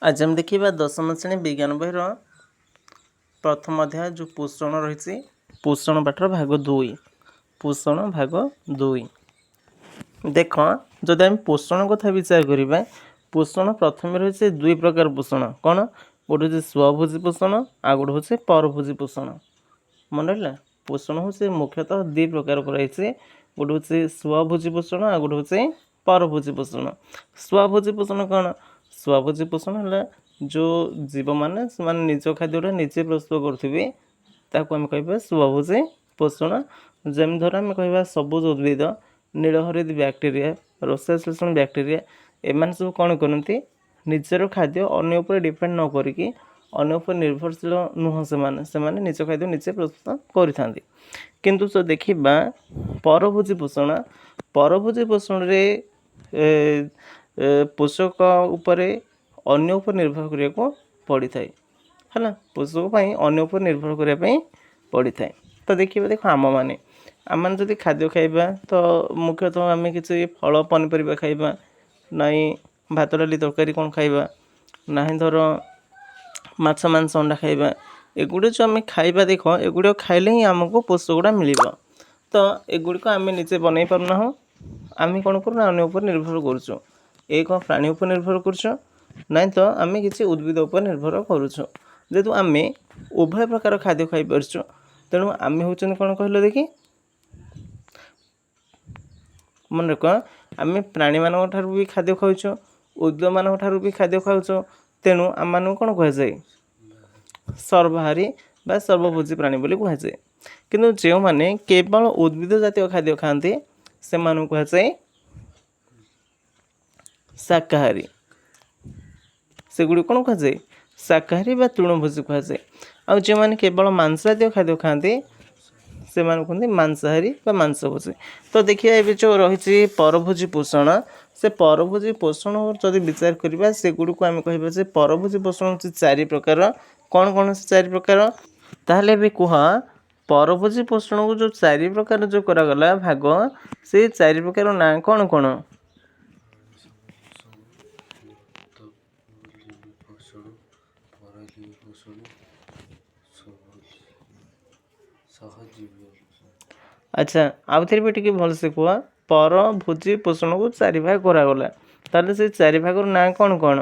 आज हम देखिए दशम श्रेणी विज्ञान बहिर प्रथम अध्याय जो पोषण रही पोषण पाठर भाग 2 पोषण भाग 2 देख जदि आम पोषण कथा विचार करवा पोषण प्रथम रही दुई प्रकार पोषण कौन गोटे हूँ स्वभोजी पोषण आ गोटे हूँ परभोजी पोषण मन रहा पोषण हूँ मुख्यतः दुई प्रकार कराई गोटे हूँ स्वभोजी पोषण आ गोटे हूँ परभोजी पोषण स्वभोजी पोषण कौन स्वभोजी पोषण है जो जीव मैंने निज खाद्य निजे प्रस्तुत करुवे ताकू आम कह स्वभोजी पोषण जमी धर आम कह सबुज उद्भिद नीलहरित बैक्टेरिया रोसेशन बैक्टेरिया एम सब कौन करती निजर खाद्य अन्य उपर डिपेंड न करिकी अन्य उपर निर्भरशील नुह से निज खाद्य निजे प्रस्तुत करि किंतु जो देखा परभोजी पोषण रे पोषक उपर अन्य उपर निर्भर करिया को पड़ी थाए है पोषक अन्य उपर निर्भर करिया पड़ी थाए। तो देखिए देख आम मैंने जदि खाद्य खाइबा तो मुख्यतः आम किसी फल पनीपरिया खाइबा नाई भात डाली तरकारी कौन खाइबा ना धर माछ मांस अंडा खाइबा एगुड़े जो आम खाइबा देख एगुड़ खाइले ही आमको पोषक गुड़ा मिल तो एगुड़िक आम निजे बनई पारना आम कौन करूँ अन्य उपर निर्भर करुँ एक प्राणी उपर निर्भर कर ना तो आम किसी उद्भिद उपर निर्भर करुँ जेहेतु आम उभय प्रकार खाद्य खाई पार्छ तेणु आम हूँ कौन कहल देखि मन रख आम प्राणी मान भी खाद्य खाऊच उद्भिद मान भी खाद्य खाऊच तेणु आम मान कौन कह जाए सर्वहारी बा सर्वभोजी प्राणी बोली कह जाए किंतु जो मैंने केवल उद्भिद जातीय खाद्य खाते से कह जाए शाकाहारी सेगुड़ी कौन कह जाए शाकाहारी बा तृणभोजी कह जाए आ जो मैंने केवल मांस जातीय खाद्य खाते से कहते मांसाहारी बा मांसभोजी। तो देखिए ये जो रही परभोजी पोषण से परभोजी पोषण जब विचार करवा सेगुड़ी को आम कह परभोजी पोषण हूँ 4 प्रकार कौन कौन से 4 प्रकार ताहले भी कह परभोजी पोषण को जो 4 प्रकार जो करागला भाग से 4 प्रकार ना कौन कौन अच्छा आउ थे भी टी भलसे कह परभोजी पोषण को 4 भाग करागला ताहले से 4 भाग ना कौन कौन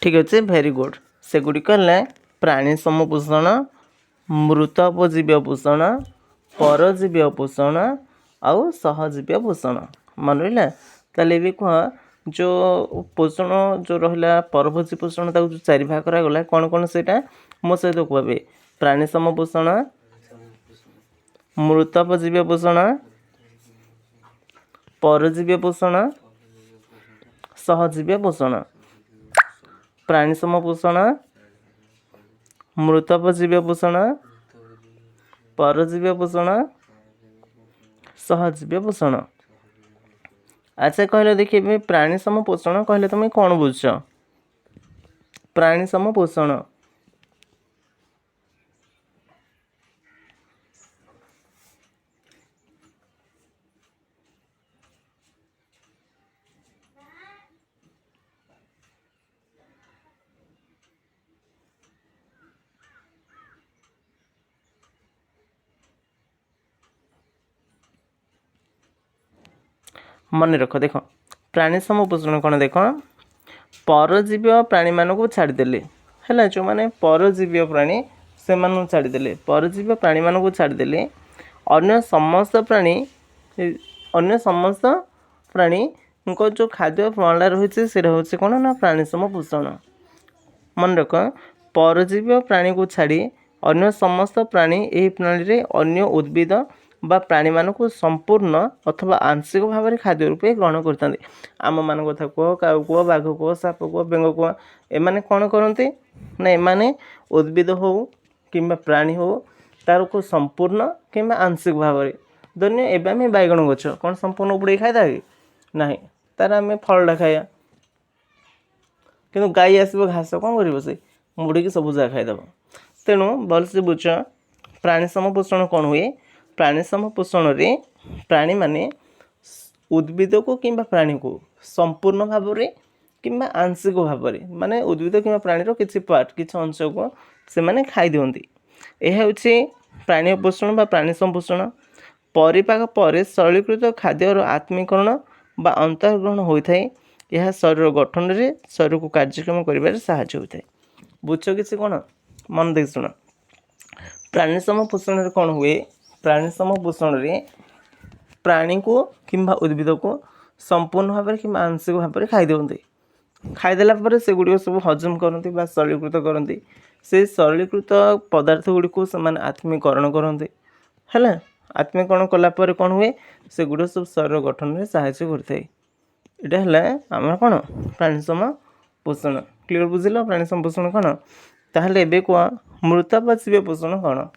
ठीक अच्छे भेरी गुड सेगुड़िक प्राणी समपोषण मृतोपजीव्य पोषण परजीव्य पोषण आउ सहजीव्य पोषण मन रहा ताले भी कह जो पोषण जो रहा परभोजी पोषण जो 4 भाग करागला कौन कौन से मो सहित कहे प्राणी समपोषण मृतोपजीव्य पोषण परजीव्य पोषण सहजीव्य पोषण प्राणी समपोषण मृतोपजीव्य पोषण परजीव्य पोषण सहजीव्य पोषण। अच्छा कहले देखिए प्राणी समपोषण कहले तुम कौन बुझ प्राणी समपोषण मन रख देख प्राणी समपोषण कौन देख परजीव्य प्राणी मान को छाड़देले है जो मैंने परजीव्य प्राणी से छाड़देले परजीव्य प्राणी मान को छाड़देले अन्य समस्त प्राणी जो खाद्य प्रणाली रही है हूँ कौन ना प्राणी समपोषण मन रख परजीव्य प्राणी को छाड़ी अन्य समस्त प्राणी यही प्रणाली रे अन्य उद्भिद बा प्राणी मानक संपूर्ण अथवा आंशिक भाव में खाद्य रूपे ग्रहण करते आम मान कथा कह काऊ कह बाघ कह साप कह बेंग कह एम कौन करते ना एम उद्भिद हो कि प्राणी हो तार को संपूर्ण कि आंशिक भाव में धन्य एवं बैगण गछ कौन संपूर्ण उपड़े खाई कि ना तार आम फलटा खाया कि गाई आसब घास कौन कर से मुड़ी की सब जगह खाईदेव तेणु भलसे बुझ प्राणी समपोषण कौन हुए प्राणी समपोषण रे प्राणी माने उद्भिद को किंबा प्राणी को संपूर्ण भाव में किंबा आंशिक भाव में माने उद्भिद किंबा प्राणी किसी पार्ट किसी अंश को से माने खाई दियंती। यह होछि प्राणी पोषण बा प्राणी संपोषण। परिपाक पर सरलीकृत खाद्यर आत्मीकरण बा अंतर्ग्रहण होता है। यह शरीर गठन में शरीर को कार्यक्रम कर साहाय्य होता है। बुझ किसी कौन मन देख शुण प्राणी समपोषण कौन हुए प्राणी समपोषण रे प्राणी को किंबा उद्भिद को संपूर्ण भाव में कि आंशिक भाव में खाई दियंती। खाईदेला पर से गुड़िक सब हजम करती सरलीकृत करती से सरलीकृत पदार्थ गुड़िक से आत्मीकरण करते है। आत्मीकरण कलापर कौन हुए से गुड़ सब शरीर गठन में साहाय्य करते। यहाँ है आम कौन प्राणी समपोषण। क्लियर बुझिल प्राणी समपोषण कौन ताहले एबे कह मृत व जीव पोषण कौन।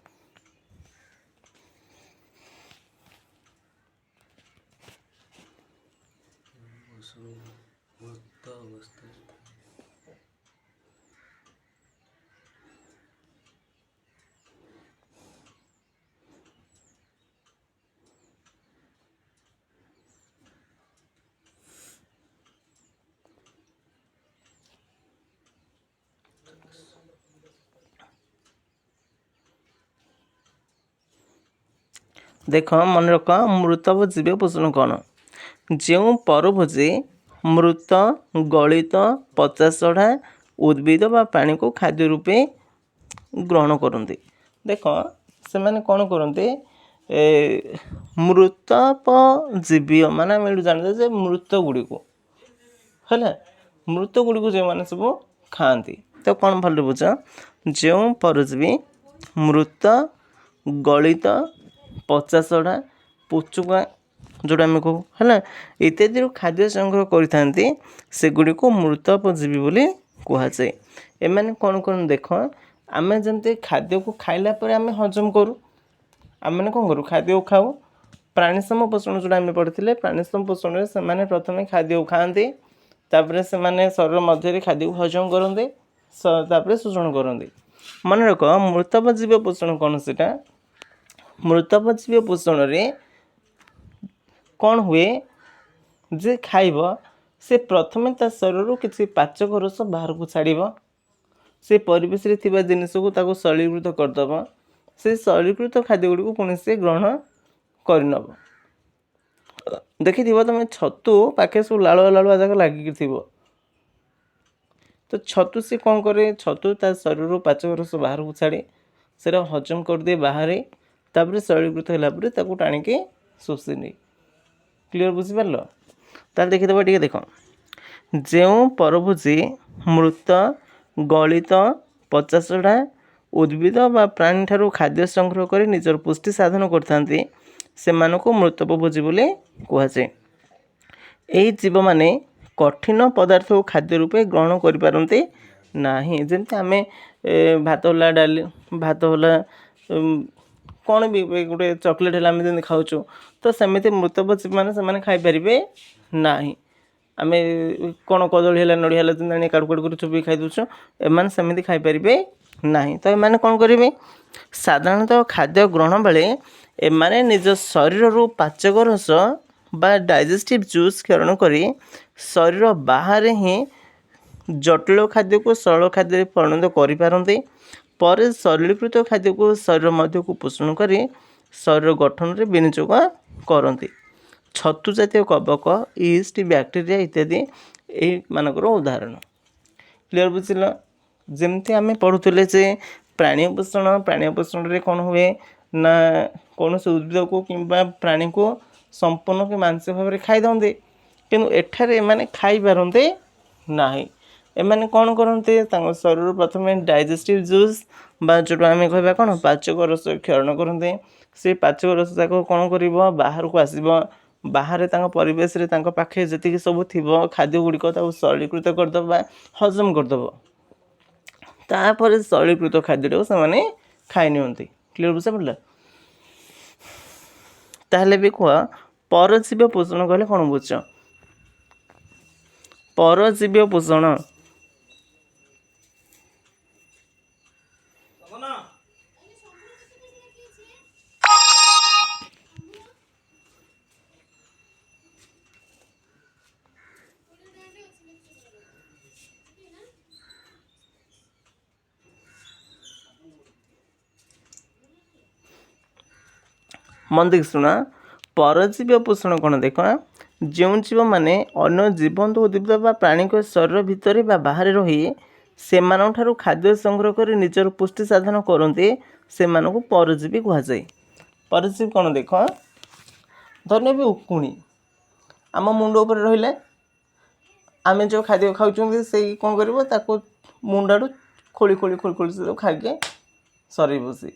देख मन रख मृत व जीव पोषण कौन जो परभोजी मृत गलित पचासढ़ा उद्भिद व प्राणी को खाद्य रूपे ग्रहण करते। देख से मैंने कौन करते मृत जीव मान आम जानते मृत गुड़ी को है मृत गुड़ी को जो मैंने सब खाती तो कौन भल बुझ जो परजीवी मृत गलित पचासढ़ा पुचुका जोड़ा आम कहू है इत्यादि खाद्य संग्रह करते सेगुड़ी को मृतजीवी बोली कहुए। एमाने कौन कौन देख आम जमते खाद्य को खाइला पर आम हजम करूँ आम कौन करूँ खाद्य को खाऊ। प्राणी समपोषण जोड़ा आम पढ़ते प्राणी समपोषण से प्रथम खाद्य को खाते तापर से शरीर मध्य खाद्य को हजम करते तापर शोषण करते। मन रख मृतजीव पोषण कौन से मृतजीव पोषण रे कौन हुए जे खाइब से प्रथमे ता शरीर किसी पाचक रस बाहर को छाड़ से परिवेश रे थिबा जिनिस को ताको सरलीकृत करदब से सरलीकृत खाद्य गुड़ी को पुणी से ग्रहण करनब। देखि तुम छतु पाखे सब लालुआ लालुआ जाक लगिक थी तो छतु से कौन करे छतु ता शरीर पाचक रस बाहर को छाड़े से हजम कर दिए बाहर तापर सरलीकृत होगा ताको टाणिके शोषि नहीं। क्लियर बुझिपार ताल देखीदेव टे देख जो परभोजी मृत गलित पचासढ़ा उद्भिद व प्राणी ठारू खाद्य संग्रह कर निजर पुष्टि साधन करते से मृतभोजी बोली कहुए। यही जीव माने कठिन पदार्थ को खाद्य रूपे ग्रहण करें ना जमी आम भात होला डाली भात होला कौन भी गोटे चॉकलेट है आम जमी खाऊँ तो सेमती मृतभोजी मैंने खाईपारे ना आम कौन कदली है नड़िया है काड़ू काड़ू कर चुपी खाई दूँ एम सेमती खाईपारे ना तो एम कौन करेंगे साधारणतः खाद्य ग्रहण बेले एमाने निज शरीर पाचक रस बा डाइजेस्टिव जूस क्षरण कर शरीर बाहर ही जटिल खाद्य को सरल खाद्य परिणत करें पर सरलीकृत खाद्य को शरीर मध्य को पोषण कर शरीर गठन में विनियोग करते। छतु जातीय कवक ईस्ट बैक्टेरिया इत्यादि मानकर उदाहरण। क्लियर बुझिल जमती आम पढ़ुले जे प्राणी पोषण रे कौन हुए ना कौन से उद्भिद को किंबा प्राणी को संपूर्ण के मांस भाव में खाई दे किंतु एठारे माने खाई पारते ना एमाने कौन करते शरीर प्रथम डाइजेस्टिव जूस बा जो आम कह कौन पाचक रस क्षरण करते से पाचक रस तक कौन कर बाहर को आसब बाहर परिवेश रे पाखे जी सब थी खाद्य गुड़िक सरलीकृत करदब हजम करदब तापर सरलीकृत खाद्य से खाई नियंती। क्लियर बुझा पड़ा ताहले भी कह परजीव पोषण कहले कौन बुझ परजीव पोषण मन देख शुण परजीवी पोषण कौन देख जो जीव मैंने अन्य जीवंत उद्भिद बा प्राणी शरीर भितर बा बाहर रही से खाद्य संग्रह कर निजर पुष्टि साधन करते से परजीवी कहुए। परजीवी कौन देख धन्य भी उकुणी आम मुंड उपर रहिले आम जो खाद्य खाऊँ से कौन कर मुंडारू खोली खोली खोली खोली से खाइके सर बसी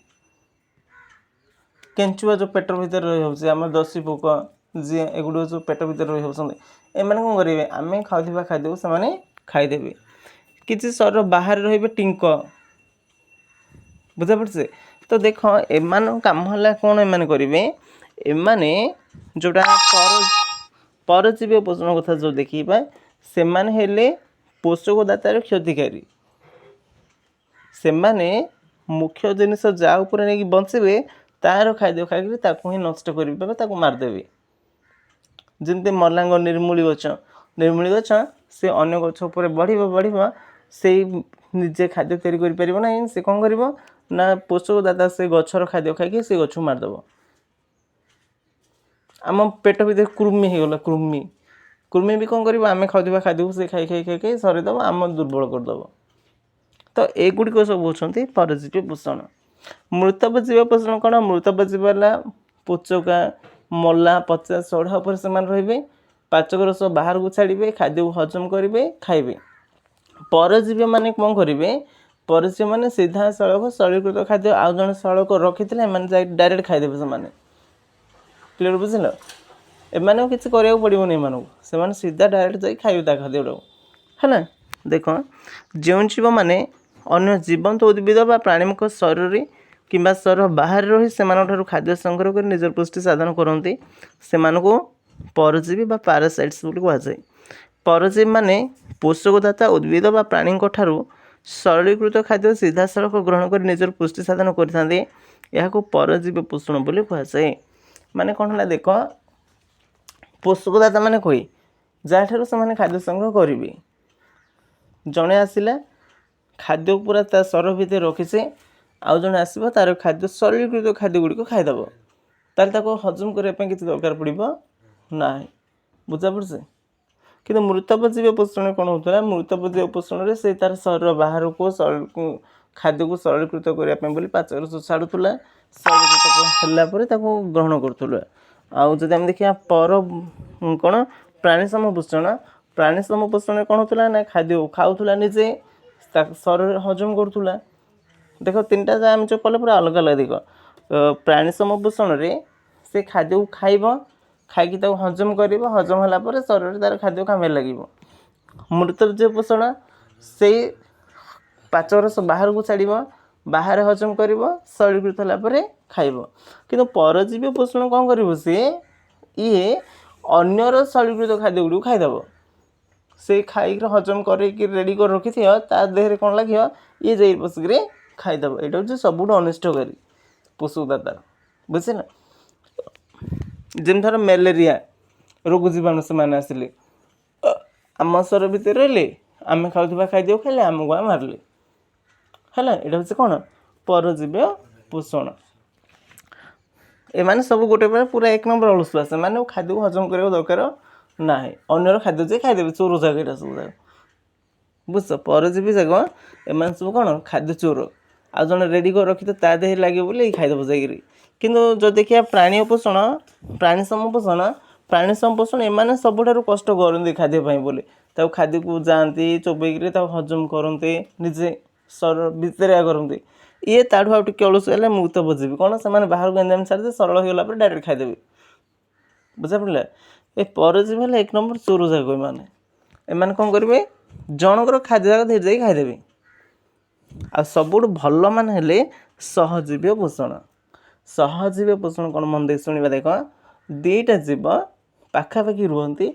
केंचुआ जो पेट भर रही आम दसी पोक जी एगुड़ जो पेट भर रही एम कौन करेंगे आम खाऊा खाद्य से खाईदेवे किसी शरीर बाहर रे टिंक बुझा पड़े। तो देख एम कम है कौन एम करेंगे एमाने जोटा परजीवी पोषण कथा जो देखा से हेले पोषकदातार क्षतिकारी से मुख्य जिनस जा उपर नहीं बचे तार खाद्य खाई ही नष्ट कर मारदेवे जमती मलांग निर्मूली गछ से अन्य गछ उपर बढ़ बढ़ से निजे खाद्य तैयारी कर से कौन कर ना पोषकदाता से गछर खाद्य खाई से गछ मारदेव। आम पेट भर कृमि होगला कृमि भी कौन कर आम खाऊा खाद्य से खाई खाई खाई सरीदेव आम दुर्बल करदेव। तो एगुड़िक सब होती परजीवी पोषण। मृतब जीव पोषण कौन मृतब जीव है पोचका मला पचा सढ़ा उपर से रे पाचक रस बाहर को छाड़े खाद्य को हजम करेंगे खाइबे। परजीवी मैंने कौन करेंगे परजीवी मैंने सीधा सड़क शरीरकृत खाद्य आउ जन सड़क रखी डायरेक्ट खाईदेवे से क्लीयर बुझल एम किसी कराया पड़ोनी एम सीधा डायरेक्ट जा खाइबे खाद्य है। देख जो जीव मैंने अन्य जीवंत उद्भिद बा प्राणी शरीर किंबा शरीर बाहर रही से खाद्य संग्रह कर निजर पुष्टि साधन करते से परजीवी बा पैरासाइट्स कहुए। परजीवी माने पोषकदाता उद्भिद बा प्राणी शरीरकृत खाद्य सीधा सड़क ग्रहण कर निजर पुष्टि साधन करते यहाँ परजीवी पोषण बोली कहुए। माने कौन है देख पोषकदाता माने कोई जहाँ से खाद्य संग्रह करेंगे जड़े आसला खाद्य पूरा ता शरीर भितर रखीसे आउ जड़े आसो तार खाद्य शरीरकृत खाद्य गुड़िक खाईदेव तार हजम करने किसी दरकार पड़ो ना बुझा पड़े। कि मृतब जीव पोषण कौन होता मृतब जीव पोषण से तार शरीर बाहर को खाद्य को शरीरकृत करने पाचक रस छाड़ूला शरीरकृत ग्रहण करूला। आउ जब आम देखिए पर कौन प्राणी समपोषण प्राणी समपोषण कौन होता ना खाद्य खाऊला निजे शरीर हजम करूला। देख तीन टा आम जो कले पूरा अलग अलग देख प्राणी समपोषण से खाद्य को खाइब खाई हजम कर हजम है शरीर तार खाद्य काम लगे। मृत जीव पोषण से पाचक रस बाहर को छाड़ बाहर हजम कर शरीरकृत होगापर खाइब। कि परजीवी पोषण कौन कर सी ये अन्यर शरीरकृत खाद्य गुड़ खाईदेव से खाई हजम कर रेडी कर रखी ता देहरे कौन लगे ये जा बसिक खाईदेव। यहाँ हूँ सबुठ अनिष्टकारी पोषकदाता बुझे जमी धर मेलेरिया रोग जीवाणु से मैंने आसिले आम शरीर भितर रही आम खाऊा खाद्य खाइले आमको मारे है। यहाँ हूँ कौन परजीवी पोषण एम सब गोटे पूरा एक नंबर अलसुआ से खाद्य को हजम करने दरकार ना अन्यर खाद्य जे खाईदेवे चोर जाक यहाँ सब जाक बुझ परजीवी जाक एम सब कौन खाद्य चोर आ जन रेडी कर रखी ता देह लगे बोले खाईदेव जाकि। किंतु जो देखिए प्राणी पोषण प्राणी समपोषण एम सबुठ कष्ट करते खाद्यपाई बोले खाद्य को जाती चोबईक हजम करते निजे शरीर भितरिया करते ये ताठू आउ टे अलसुआ मृत बजीवी कौन से बाहर को एंजाइम छाड़े सरल होगा डायरेक्ट खाईदेवे बुझा पड़ा। ये परजीवी है एक नंबर चोर जाक एम कौन करेंगे जनकर खाद्य जाक धीरे जाए खाईदेवे। आ सबुठ भल मान हेले सहजीवी पोषण सहजीवी पोषण कौन मन देख शुणा देख दीटा जीव पाखापाखि रुहति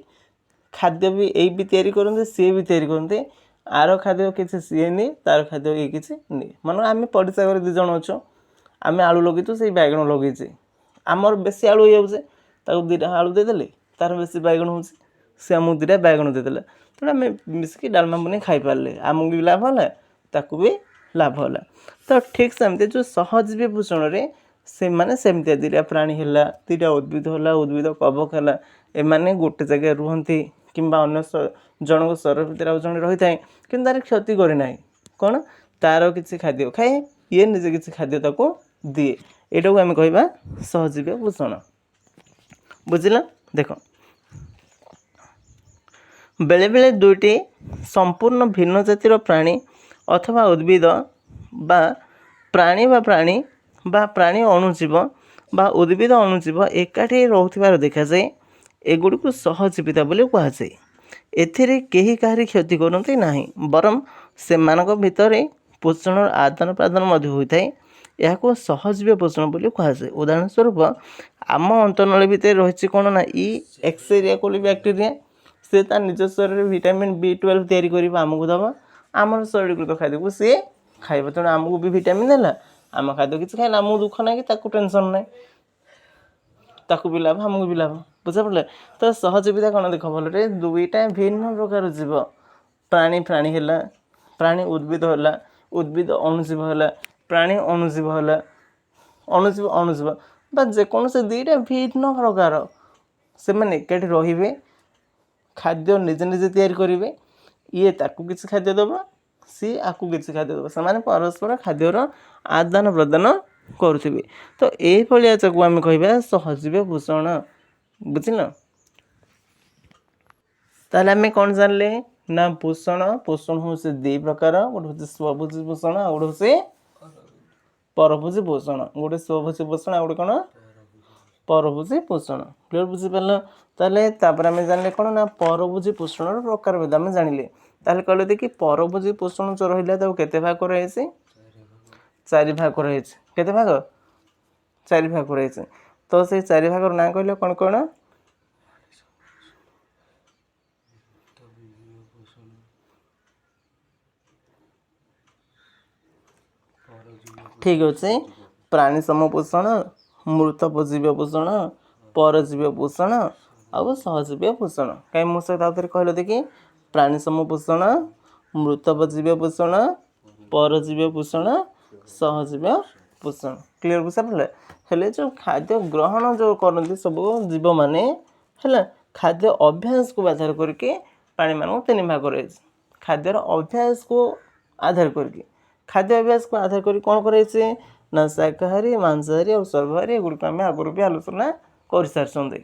खाद्य भी यही भी तैयारी करते सी भी तैयारी करते आर खाद्य किसी सी नहीं तार खाद्य ये किसी नहीं मन आम पड़ोसा घर 2 जन अच्छे आम आलू लगे से बैगण लगे आमर बेसी आलू हो दुटा आलू देदेले तार बेसी बैगण हो आमको 2टा बैगण देदेला तेना आम मिसिकी डालमा बन खाई पारे आमको भी लाभ है ताकू भी लाभ है। तो ठीक सेमती जो सहजीवी पोषण से माने सेमती दुईटा प्राणी है दुईटा उद्भिद है उद्भिद कवक है एमाने गोटे जगह रुहति कि अन्य जनक शरीर भितर आउ जन रही थाए कि तार क्षति करना कौन तार किसी खाद्य खाए ये निजे किसी खाद्य ताको दिए एटा को आम कह सहजीवी पोषण बुझिल देख बेले बेले दुईटी संपूर्ण भिन्न जातिर प्राणी अथवा उद्भिद बा प्राणी बा प्राणी अणुजीव बा उद्भिद अणुजीव एकाठी रोथिबार देखा जाए एगुड़ी को सहजीविता बोली कहुए एथिरे केही काहारी क्षति करते नाही बरम सेमानक भितरे पोषण आदान प्रदान मध्य होता है यह सहजीवी पोषण बोली कहुए उदाहरण स्वरूप आम अंतनली भितर रही कौन ना इ एक्सेरिया कोली बैक्टेरिया से तार निज शरीर विटामिन B12 तैयारी कर आमको दबा आम शरीरकृत खाद्य को सी खाइब तेणु आमको भी विटामिन देला आम खाद्य किसी खाइला आमको दुख ना कि टेंशन ना ताकू भी लाभ आमको भी लाभ बुझा पड़े तो सहजीविता कौन देख भल दुईटा भिन्न प्रकार जीव प्राणी प्राणी है प्राणी उद्भिद है उद्भिद अणुजीव है प्राणी अणुजीव है अणुजीव अणुजीव बा जेकोसी दुईटा भिन्न प्रकार से मैंने एकाठी रे खाद्य निजे निजे तैयारी करेंगे ये ताकू किसी खाद्य दबा सी आकू किसी खाद्य दबा से परस्पर खाद्यर आदान प्रदान करुवे तो ये को आम कह सहजीवी पोषण बुझल ताल आम कौन जानले ना पोषण पोषण हूँ दी प्रकार गोटे हूँ स्वभोजी पोषण आ गोटे हूँ परभोजी पोषण गोटे स्वभोजी पोषण आ गोटे कौन परभोजी पोषण क्लियर बुझीपार ताले आम जानले कौन ना परभोजी पोषण प्रकार भेद आम जानिले ताले कहले देखि परभोजी पोषण जो रहा केते भाग कराई चारि भाग कराई केते भाग चारि भाग कराई तो से चारि भाग ना कहले कौन कौन ठीक अच्छे प्राणी सम पोषण मृतजीवी पोषण परजीवी पोषण आउ सहजीवी पोषण कहीं मो सहित कहल देखि प्राणी सम पोषण मृतजीवी पोषण परजीवी पोषण सहजीवी पोषण क्लीयर बुझा पड़े हेले जो खाद्य ग्रहण जो करते सब जीव मैंने है खाद्य अभ्यास को आधार करके प्राणी मान तीन भाग कर खाद्यर अभ्यास को आधार करके खाद्य अभ्यास को आधार कर कौन कर शाकाहारी मांसाहारी और सर्वाहारी एगुड़ी आम आगुरी भी आलोचना कर सारी